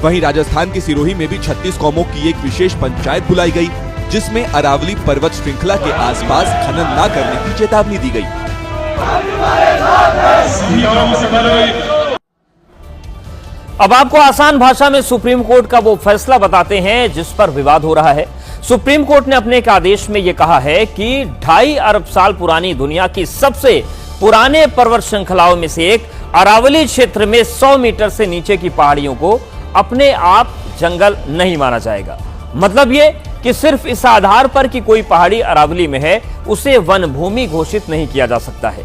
वहीं राजस्थान के सिरोही में भी 36 कौमों की एक विशेष पंचायत बुलाई गई, जिसमें अरावली पर्वत श्रृंखला के आसपास खनन न करने की चेतावनी दी गई। अब आपको आसान भाषा में सुप्रीम कोर्ट का वो फैसला बताते हैं जिस पर विवाद हो रहा है। सुप्रीम कोर्ट ने अपने एक आदेश में यह कहा है कि 2.5 अरब साल पुरानी दुनिया की सबसे पुराने पर्वत श्रृंखलाओं में से एक अरावली क्षेत्र में 100 मीटर से नीचे की पहाड़ियों को अपने आप जंगल नहीं माना जाएगा। मतलब ये कि सिर्फ इस आधार पर कि कोई पहाड़ी अरावली में है, उसे वन भूमि घोषित नहीं किया जा सकता है।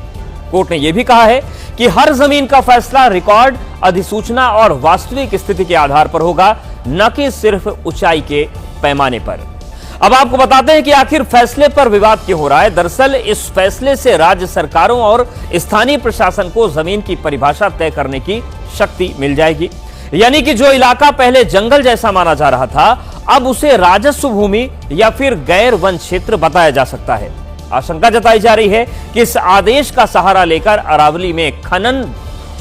कोर्ट ने यह भी कहा है कि हर जमीन का फैसला रिकॉर्ड, अधिसूचना और वास्तविक स्थिति के आधार पर होगा, न कि सिर्फ ऊंचाई के पैमाने पर। अब आपको बताते हैं कि आखिर फैसले पर विवाद क्यों हो रहा है। दरअसल इस फैसले से राज्य सरकारों और स्थानीय प्रशासन को जमीन की परिभाषा तय करने की शक्ति मिल जाएगी। यानी कि जो इलाका पहले जंगल जैसा माना जा रहा था, अब उसे राजस्व भूमि या फिर गैर वन क्षेत्र बताया जा सकता है। आशंका जताई जा रही है कि इस आदेश का सहारा लेकर अरावली में खनन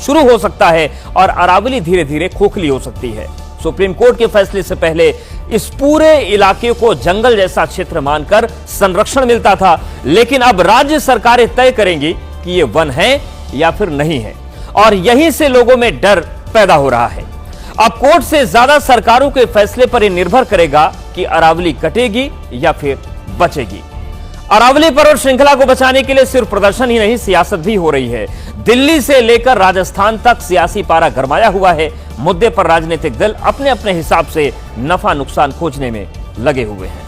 शुरू हो सकता है और अरावली धीरे धीरे खोखली हो सकती है। सुप्रीम कोर्ट के फैसले से पहले इस पूरे इलाके को जंगल जैसा क्षेत्र मानकर संरक्षण मिलता था, लेकिन अब राज्य सरकारें तय करेंगी कि ये वन है या फिर नहीं है, और यहीं से लोगों में डर पैदा हो रहा है। अब कोर्ट से ज्यादा सरकारों के फैसले पर यह निर्भर करेगा कि अरावली कटेगी या फिर बचेगी। अरावली पर्वत श्रृंखला को बचाने के लिए सिर्फ प्रदर्शन ही नहीं, सियासत भी हो रही है। दिल्ली से लेकर राजस्थान तक सियासी पारा गरमाया हुआ है। मुद्दे पर राजनीतिक दल अपने अपने हिसाब से नफा नुकसान खोजने में लगे हुए हैं।